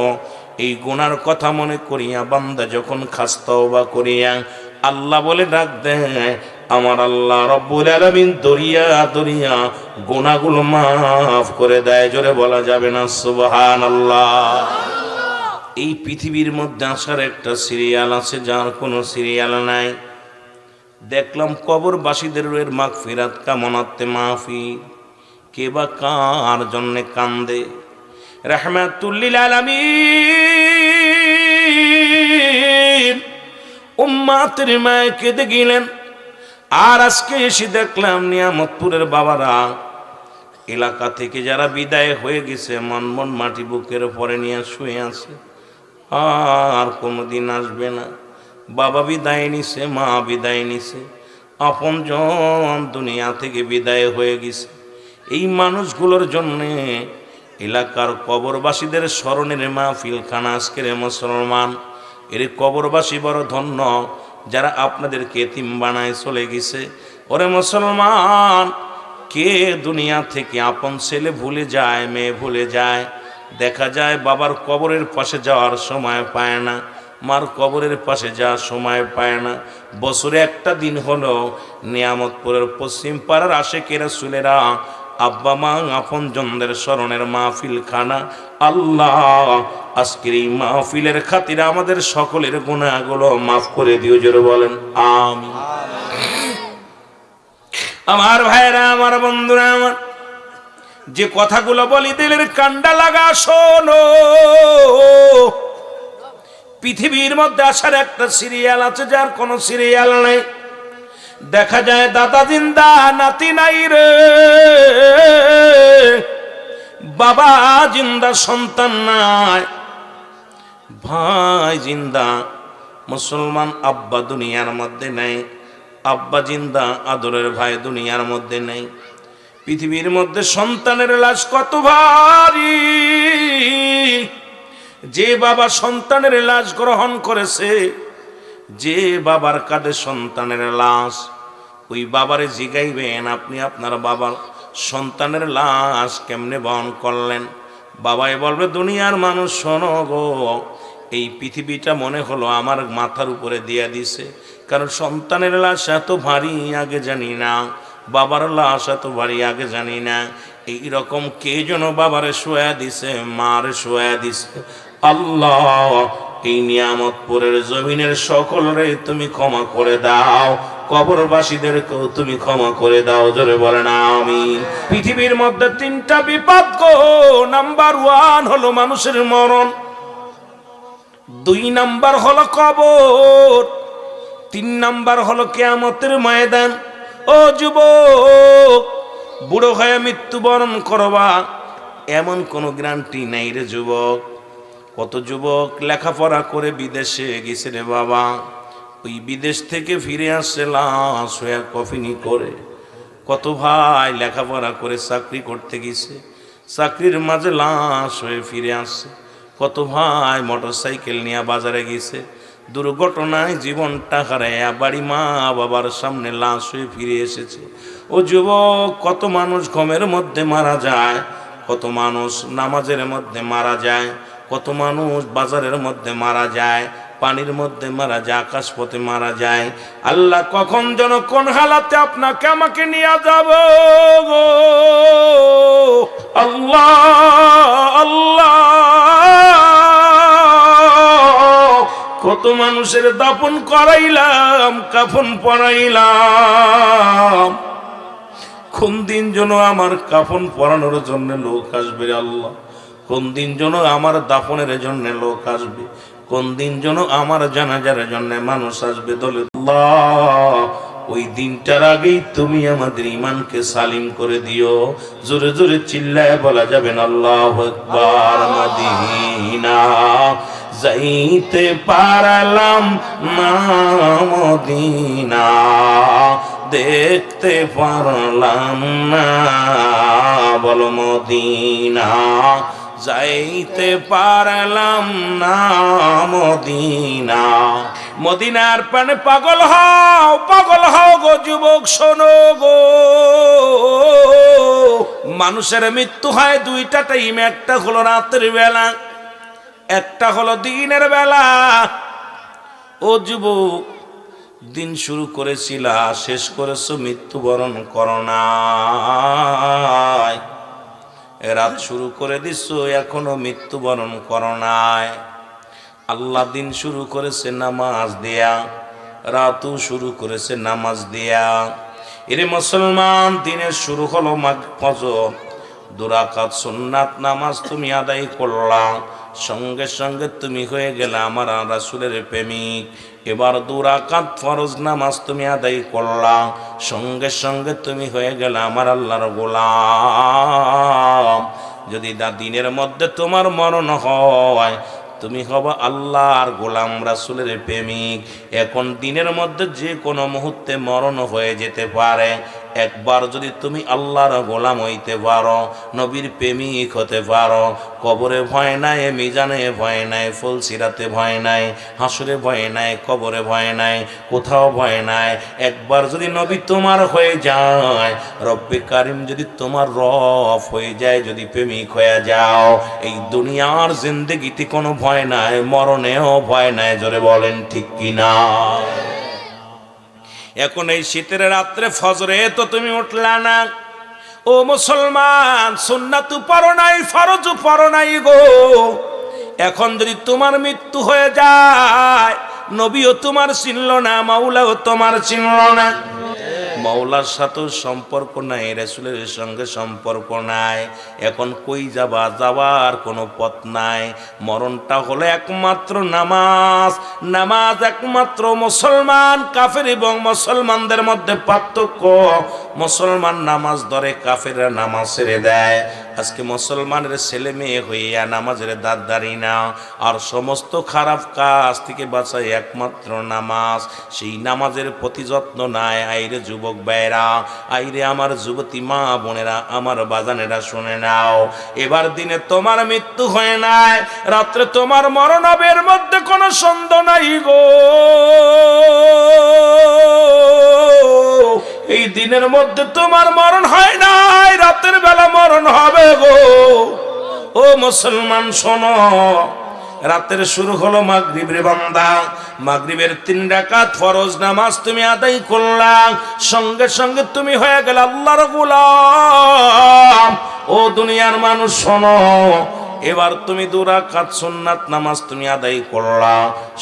এই গুনার কথা মনে করিয়া বান্দা যখন খাস্তওবা করিয়া আল্লাহ বলে ডাক দেয়, আমার আল্লাহ রব্বুল আলামিন দরিয়া দরিয়া গুনাহগুলো মাফ করে দেয়, জোরে বলা যাবে না সুবহানাল্লাহ। এই পৃথিবীর মধ্যে আসার একটা সিরিয়াল আছে যার কোনো সিরিয়াল নাই। দেখলাম কবরবাসীদের রুহের মাগফিরাত কামনাতে মাহফিল, কে বা কার জন্যে কান্দে। রাহমাতুল লিল আলামিন উম্মাতের মায়ে কেঁদে গেলেন। আর আজকে এসে দেখলাম নিয়ামতপুরের বাবারা এলাকা থেকে যারা বিদায় হয়ে গেছে, মন মাটি বুকের উপরে নিয়ে শুয়ে আছে, আর কোনোদিন আসবে না। বাবা বিদায় নিছে, মা বিদায় নিছে, আপনজন দুনিয়া থেকে বিদায় হয়ে গেছে। এই মানুষগুলোর জন্যে এলাকার কবরবাসীদের স্মরণের মাহফিল খানা আজকের মুসলমান। এর কবরবাসী বড় ধন্য যারা আপনাদেরকে এতিম বানায় চলে গেছে। ওরে মুসলমান, কে দুনিয়া থেকে আপন ছেলে ভুলে যায়, মেয়ে ভুলে যায়। দেখা যায় বাবার কবরের পাশে যাওয়ার সময় পায় না, মার কবরের পাশে যাওয়ার সময় পায় না। বছরে একটা দিন হলো নিয়ামতপুরের পশ্চিম পাড়ার আশেকের রাসূলেরা আব্বা মা আপন জনদের স্মরণের মাহফিল খানা। আল্লাহ আজকের এই মাহফিলের খাতিরে আমাদের সকলের গুনাহগুলো মাফ করে দিও, জোরে বলেন আমিন। আমার ভাইরা, আমার বন্ধুরা, আমার যে কথাগুলো বলি দিলের কান্ডা লাগা শোনো। পৃথিবীর মধ্যে আসার একটা সিরিয়াল আছে যার কোনো সিরিয়াল নাই। দেখা যায় দাদা জিন্দা, নাতি নাই রে, বাবা জিন্দা, সন্তান নাই, ভাই জিন্দা, মুসলমান আব্বা দুনিয়ার মধ্যে নাই, আব্বা জিন্দা, আদরের ভাই দুনিয়ার মধ্যে নেই। পৃথিবীর মধ্যে সন্তানের লাশ কত ভারী, যে বাবা সন্তানের লাশ গ্রহণ করেছে, যে বাবার কাঁধে সন্তানের লাশ, ওই বাবারে জিগাইবেন আপনি আপনার বাবার সন্তানের লাশ কেমনে বহন করলেন। বাবাই বলবে দুনিয়ার মানুষ শোনো গো, এই পৃথিবীটা মনে হলো আমার মাথার উপরে দিয়া দিছে, কারণ সন্তানের লাশ এত ভারী আগে জানি না, বাবার লাশ এত ভারী আগে জানি না। এই রকম কে যেন বাবারে শোয়া দিছে, মারে শোয়া দিছে। আল্লাহ এই নিয়ামতপুরের জমিনের সকলরে তুমি ক্ষমা করে দাও, কবরবাসীদেরকেও তুমি ক্ষমা করে দাও, জোরে বলে না আমিন। পৃথিবীর মধ্যে তিনটা বিপদ গো, নাম্বার 1 হলো মানুষের মরণ, 2 নাম্বার হলো কবর, 3 নাম্বার হলো কিয়ামতের ময়দান। ও যুবক, বুড়ো হয়ে মৃত্যুবরণ করবা এমন কোনো গ্যারান্টি নাই রে যুবক। কত যুবক লেখাপড়া করে বিদেশে গেছে রে বাবা, ওই বিদেশ থেকে ফিরে আসছে লাশ হয়ে কফিনি করে। কত ভাই লেখাপড়া করে চাকরি করতে গেছে, চাকরির মাঝে লাশ হয়ে ফিরে আসছে। কত ভাই মোটর সাইকেল নিয়ে বাজারে গেছে, দুর্ঘটনায় জীবনটা হারাইয়া বাড়ি মা বাবার সামনে লাশ হয়ে ফিরে এসেছে। ও যুবক, কত মানুষ ঘুমের মধ্যে মারা যায়, কত মানুষ নামাজের মধ্যে মারা যায়, কত মানুষ বাজারের মধ্যে মারা যায়, পানির মধ্যে মারা যায়, আকাশপথে মারা যায়। আল্লাহ কখন যেন কোন হালাতে আপনাকে আমাকে নিয়ে যাব গো। আল্লাহ আল্লাহ, কত মানুষের দাফন করাইলাম, কাফন পরাইলাম, কোন দিন যেন আমার কাফন পরানোর জন্য লোক আসবে আল্লাহ, কোন দিন যেন আমার দাফনের জন্য লোক আসবে, কোন দিন যেন আমার জানাজার জন্য মানুষ আসবে দলে। আল্লাহ ওই দিনটার আগেই তুমি আমাদের ইমানকে সালিম করে দিও। জোরে জোরে চিল্লায় বলা যাবেন আল্লাহু আকবার। মদিনা যাইতে পারলাম না, মদিনা দেখতে পারলাম না, বলো মদিনা যাইতে পারলাম না, মদিনা। মদিনার প্রাণে পাগল হও, পাগল হও গো যুবক, শোনো গো। মানুষের মৃত্যু হয় 2টা টাইম, একটা হলো রাতের বেলা, একটা হলো দিনের বেলা। ও যুবক, দিন শুরু করেছিলা, শেষ করেছো মৃত্যুবরণ করোনায়। রাত শুরু করে দিচ্ছ, এখনো মৃত্যুবরণ করোনায়। আল্লাহ দিন শুরু করেছে নামাজ দেয়া, রাতও শুরু করেছে নামাজ দেয়া। এরে মুসলমান, দিনের শুরু হলো ফজর, 2 রাকাত সুন্নাত নামাজ তুমি আদায় করলা, সঙ্গে সঙ্গে তুমি হয়ে গেলে আমার রাসূলের প্রেমিক। এবার 2 রাকাত ফরজ নামাজ তুমি আদায় করলা, সঙ্গে সঙ্গে তুমি হয়ে গেলে আমার আল্লাহর গোলাম। যদি দিনের মধ্যে তোমার মরণ হয়, তুমি হবা আল্লাহর গোলাম, রাসূলের প্রেমিক। এখন দিনের মধ্যে যে কোনো মুহূর্তে মরণ হয়ে যেতে পারে। একবার যদি তুমি আল্লাহর গোলাম হইতে পারো, নবীর প্রেমিক হতে পারো, কবরে ভয় নাই, মিজানে ভয় নাই, ফুলসিরাতে ভয় নাই, হাসরে ভয় নাই, কবরে ভয় নাই, কোথাও ভয় নাই। একবার যদি নবী তোমার হয়ে যায়, রব্বে কারিম যদি তোমার রব হয়ে যায়, যদি প্রেমিক হয়ে যাও, এই দুনিয়ার জিন্দেগিতে কোনো ভয় নাই, মরণেও ভয় নাই। জোরে বলেন ঠিক কিনা? এখন এই শীতের রাত্রে ফজরে তো তুমি উঠলা না। ও মুসলমান, সুন্নাতু পড়ো নাই, ফরজও পড়ো নাই গো। এখন যদি তোমার মৃত্যু হয়ে যায়, নবীও তোমার চিনল না, মাওলাও তোমার চিনল না, মাওলার সাথে সম্পর্ক নাই, রাসূলের সঙ্গে সম্পর্ক নাই। এখন কই যাবা? যাবার কোনো পথ নাই। মরণটা হলো একমাত্র নামাজ। নামাজ একমাত্র মুসলমান, কাফের এবং মুসলমানদের মধ্যে পার্থক্য, মুসলমান নামাজ ধরে, কাফেররা নামাজ ছেড়ে দেয়। আজকে মুসলমানের ছেলে মেয়ে হইয়া নামাজের দাঁত দাঁড়ি না, আর সমস্ত খারাপ কাজ থেকে বাঁচায় একমাত্র নামাজ। সেই নামাজের প্রতি যত্ন নাই। আইরে যুবক ভাইরা, আইরে আমার যুবতী মা বোনেরা, আমার বাজানেরা শুনে নাও, এবার দিনে তোমার মৃত্যু হয় নাই, রাত্রে তোমার মরণ হবে, এর মধ্যে কোনো সন্দেহ নাই গো। এই দিনের মধ্যে তোমার মরণ হয় নাই, রাতের বেলা মরণ হবে গো। ও মুসলমান শোনো, রাতের শুরু হলো মাগরিব রে বান্দা, মাগরিবের 3 রাকাত ফরজ নামাজ তুমি আদায় করলা, সঙ্গে সঙ্গে তুমি হয়ে গেল আল্লাহর গোলাম। ও দুনিয়ার মানুষ শোনো, এবার তুমি 2 রাকাত সুন্নাত নামাজ তুমি আদায় করলা,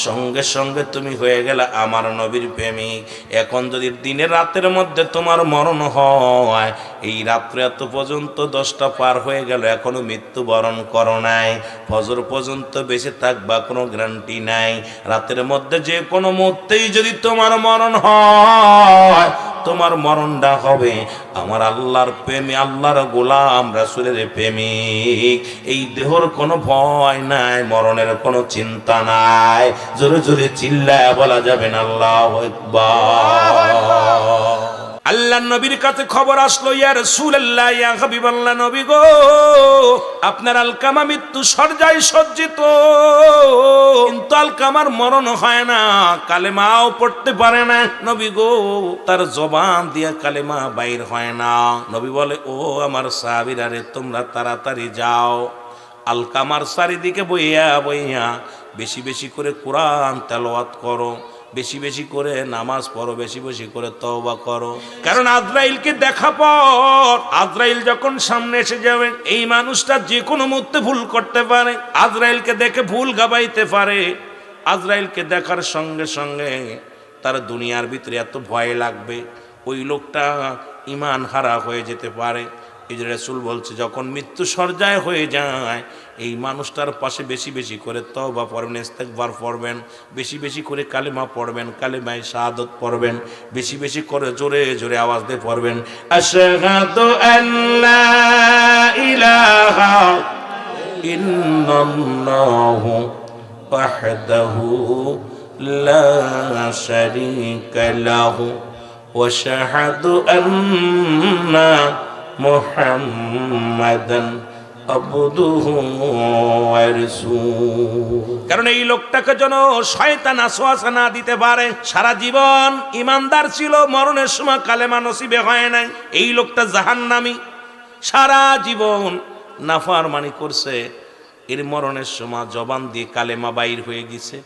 সঙ্গে সঙ্গে তুমি হয়ে গেলে আমার নবীর প্রেমিক। এখন যদি দিনের রাতের মধ্যে তোমার মরণ হয়, এই রাত্রে এত পর্যন্ত 10টা পার হয়ে গেল, এখনো মৃত্যুবরণ করো নাই, ফজর পর্যন্ত বেঁচে থাকবা কোনো গ্যারান্টি নাই। রাতের মধ্যে যে কোনো মুহূর্তেই যদি তোমার মরণ হয়, তোমার মরণটা হবে আমার আল্লাহর প্রেমে, আল্লাহর গোলাম, রাসূলের প্রেমিক। এই দেহর কোনো ভয় নাই, মরণের কোনো চিন্তা নাই। জোরে জোরে চিল্লায় বলা যাবে না আল্লাহু আকবার। আল্লাহর নবীর কাছে খবর আসলো, ইয়া রাসূলুল্লাহ, ইয়া হাবিবাল্লাহ, নবী গো, আপনার আলকামা মৃত্যু সজ্জায় সজ্জিত, কিন্তু আলকামার মরণ হয় না, কালেমাও পড়তে পারে না। নবী গো, তার জবান দিয়া কালেমা বাইর হয় না। নবী বলে, ও আমার সাহাবীরা রে, তোমরা তাড়াতাড়ি যাও, আলকামার চারিদিকে বইয়া বইয়া বেশি বেশি করে কোরআন তেলাওয়াত করো, বেশি বেশি করে নামাজ পড়ো, বেশি বেশি করে তওবা করো। কারণ আজরাইলকে দেখা পর, আজরাইল যখন সামনে এসে যাবে, এই মানুষটা যে কোনো মুহূর্তে ভুল করতে পারে, আজরাইলকে দেখে ভুল গাবাইতে পারে। আজরাইলকে দেখার সঙ্গে সঙ্গে তার দুনিয়ার ভিতরে এত ভয় লাগবে, ওই লোকটা ঈমান হারা হয়ে যেতে পারে। এই যে রাসূল বলছে, যখন মৃত্যু সজ্জায় হয়ে যায়, এই মানুষটার পাশে বেশি বেশি করে তওবা পড়বেন, ইস্তেগফার পড়বেন, বেশি বেশি করে কালেমা পড়বেন, কালেমায়ে শাহাদাত পড়বেন, বেশি বেশি করে জোরে জোরে আওয়াজ দিয়ে পড়বেন, আশহাদু আল্লা ইলাহা ইল্লাল্লাহু ওয়াহদাহু লা শারীকা লাহু ওয়া আশহাদু আন্না মুহাম্মাদান আবদুহু ওয়া রাসূলুহু। কারণ এই লোকটাকে যেন শয়তান ওয়াসওয়াসা না দিতে পারে। সারা জীবন ইমানদার ছিল, মরণের সময় কালেমা নসিবে হয় নাই। এই লোকটা জাহান্নামী, সারা জীবন নাফরমানি করছে, এর মরণের সময় জবান দিয়ে কালেমা বাইর হয়ে গেছে,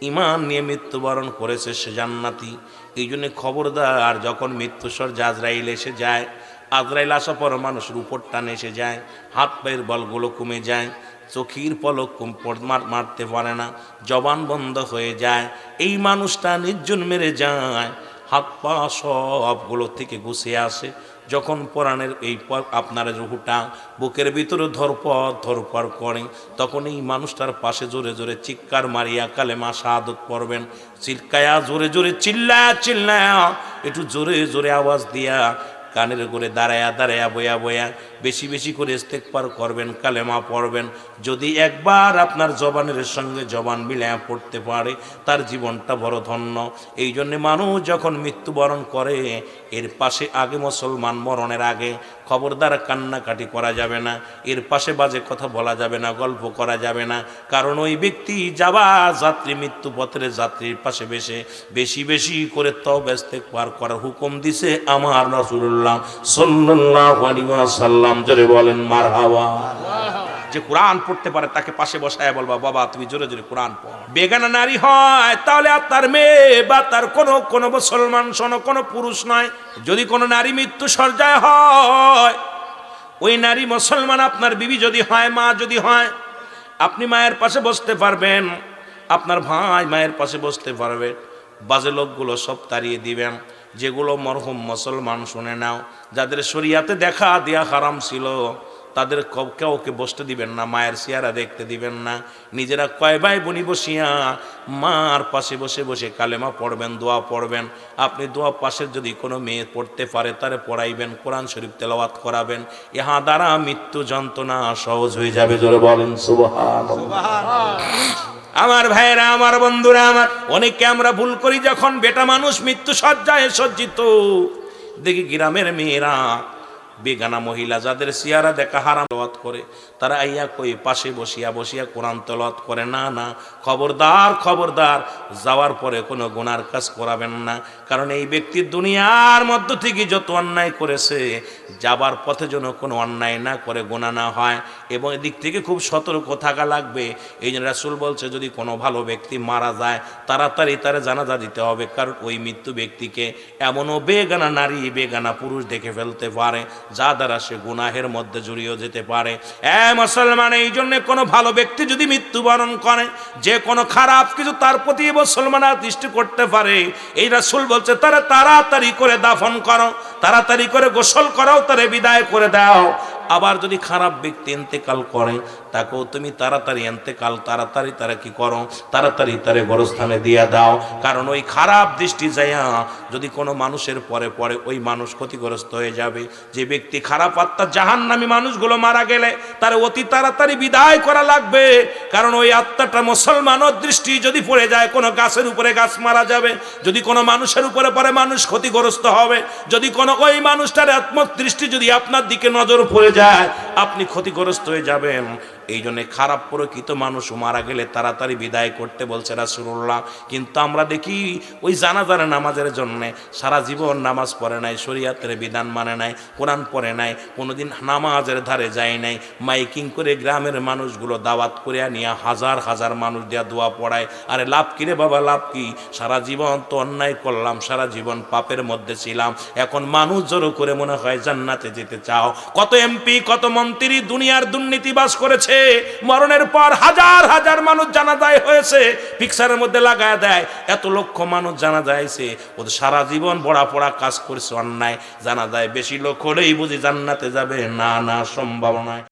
ঈমান নিয়ে মৃত্যুবরণ করেছে, সে জান্নাতি। এই জন্য খবরদার, যখন মৃত্যুসজ্জা আজরাইল এসে যায়, আজরাইল আসা পর মানুষের উপর টানে এসে যায়, হাত পায়ের বলগুলো কমে যায়, চোখের পলক মারতে পারে না, জবান বন্ধ হয়ে যায়, এই মানুষটা নির্জন মেরে যায়, হাত পা সবগুলো থেকে গুছিয়ে আসে। যখন পরাণের এই আপনার রুহুটা বুকের ভিতরে ধরপর করে, তখন এই মানুষটার পাশে জোরে জোরে চিৎকার মারিয়া কালেমা শাহাদাত পড়বেন, চিল্কায়া জোরে জোরে চিল্লায়া একটু জোরে জোরে আওয়াজ দিয়া কানের করে দাঁড়ায়া দাঁড়ায়া বয়া বয়া বেশি বেশি করে ইস্তেগফার করবেন, কালেমা পড়বেন। যদি একবার আপনার জবানের সঙ্গে জবান মিলায়া পড়তে পারে, তার জীবনটা বড় ধন্য। এই জন্যে মানুষ যখন মৃত্যুবরণ করে, এর পাশে আগে মুসলমান মরণের আগে খবরদার কান্নাকাটি করা যাবে না, এর পাশে বাজে কথা বলা যাবে না, গল্প করা যাবে না। কারণ ওই ব্যক্তি যাবা যাত্রী, মৃত্যু পথের যাত্রীর পাশে বেশি বেশি বেশি করে তওবা ইস্তেগফার করার হুকুম দিছে আমার রাসূলুল্লাহ সাল্লাল্লাহু আলাইহি ওয়াসাল্লাম। জোরে বলেন মারহাবা। যে কোরআন পড়তে পারে তাকে পাশে বসায় বলবা, বাবা তুমি জোরে জোরে কোরআন পড়। বেগানা নারী হয় তাহলে আর তার মেয়ে বা তার কোনো মুসলমান শোনো, কোনো পুরুষ নয়। যদি কোনো নারী মৃত্যু সজ্জায় হয়, ওই নারী মুসলমান আপনার বিবি যদি হয়, মা যদি হয়, আপনি মায়ের পাশে বসতে পারবেন, আপনার ভাই মায়ের পাশে বসতে পারবে। বাজে লোকগুলো সব তাড়িয়ে দিবেন। যেগুলো মরহুম মুসলমান শুনে নাও, যাদের শরীয়তে দেখা দেয়া হারাম ছিল, তাদের কাউকে বসতে দিবেন না, মায়ের চেহারা দেখতে দিবেন না। নিজেরা কয় ভাই বোনি বসিয়া মার পাশে বসে বসে কালেমা পড়বেন, দোয়া পড়বেন। আপনি দোয়া পাশের যদি কোনো মেয়ে পড়তে পারে তারে পড়াইবেন, কোরআন শরীফ তেলাওয়াত করাবেন। ইহা দ্বারা মৃত্যু যন্ত্রণা সহজ হয়ে যাবে। জোরে বলেন সুবহানাল্লাহ। আমার ভাইয়েরা, আমার বন্ধুরা, আমার অনেকে আমরা ভুল করি, যখন বেটা মানুষ মৃত্যু সজ্জায় সজ্জিত দেখি গ্রামের মেয়েরা বেগানা মহিলা যাদের চেহারা দেখা হারাম তেলাওয়াত করে, তারা আইয়া কই পাশে বসিয়া বসিয়া কোরআন তেলাওয়াত করে। না না, খবরদার খবরদার, যাওয়ার পরে কোনো গুনার কাজ করাবেন না। কারণ এই ব্যক্তি দুনিয়ার মধ্য থেকে যত অন্যায় করেছে, যাবার পথে যেন কোনো অন্যায় না করে, গুনাহ না হয়। এবং এদিক থেকে খুব সতর্ক থাকা লাগবে। এই জন্য রাসূল বলছে, যদি কোনো ভালো ব্যক্তি মারা যায় তাড়াতাড়ি তারে জানাজা দিতে হবে। কারণ ওই মৃত্যু ব্যক্তিকে এমনও বেগানা নারী বেগানা পুরুষ দেখে ফেলতে পারে, যা দ্বারা সে গুনাহের মধ্যে জড়িয়ে যেতে পারে। মুসলমান, এই জন্য কোনো ভালো ব্যক্তি যদি মৃত্যুবরণ করে, যে কোনো খারাপ কিছু তার প্রতি মুসলমানরা দৃষ্টি করতে পারে, এই রাসূল বলছে তারা তাড়াতাড়ি করে দাফন করো, তাড়াতাড়ি করে গোসল করাও, তারে বিদায় করে দাও। আবার যদি খারাপ ব্যক্তি ইন্তেকাল করে, তাকেও তুমি তাড়াতাড়ি ইন্তেকাল, তাড়াতাড়ি তারা কি করো, তাড়াতাড়ি তারে গোরস্থানে দিয়ে দাও। কারণ ওই খারাপ দৃষ্টি যাইয়া যদি কোনো মানুষের পরে পরে ওই মানুষ ক্ষতিগ্রস্ত হয়ে যাবে। যে ব্যক্তি খারাপ আত্মা জাহান্নামী মানুষগুলো মারা গেলে তার অতি তাড়াতাড়ি বিদায় করা লাগবে। কারণ ওই আত্মাটা মুসলমানের দৃষ্টি যদি পড়ে যায়, কোনো গাছের উপরে গাছ মারা যাবে, যদি কোনো মানুষের উপরে পড়ে মানুষ ক্ষতিগ্রস্ত হবে, যদি কোনো ওই মানুষটার আত্মদৃষ্টি যদি আপনার দিকে নজর পড়ে যায়, আপনি ক্ষতিগ্রস্ত হয়ে যাবেন। এই জন্য খারাপ প্রকৃত মানুষ মারা গেলে তাড়াতাড়ি বিদায় করতে বলছে রাসূলুল্লাহ। কিন্তু আমরা দেখি ওই জানাজার নামাজের জন্য সারা জীবন নামাজ পড়ে নাই, শরীয়তের বিধান মানে নাই, কোরআন পড়ে নাই, কোনোদিন নামাজের ধারে যায় নাই, মাইকিং করে গ্রামের মানুষগুলো দাওয়াত করে নিয়ে হাজার হাজার মানুষ দিয়া দোয়া পড়ায়। আরে লাভ কি রে বাবা, লাভ কি? সারা জীবন তো অন্যায় করলাম, সারা জীবন পাপের মধ্যে ছিলাম, এখন মানুষ জড়ো করে মনে হয় জান্নাতে যেতে চাও। কত এমপি কত মন্ত্রী দুনিয়ার দুর্নীতিবাজ করেছে, মরণের পর হাজার হাজার মানুষ জানাজায় হয়েছে, পিকচারের মধ্যে লাগায় দেয়, এত লক্ষ মানুষ জানাজায়ছে। ওদের সারা জীবন বড়া পড়া কাজ করছে অন্যায়, জানাজায় বেশি লোক হলেই বুঝি জান্নাতে যাবে? না না, সম্ভব নয়।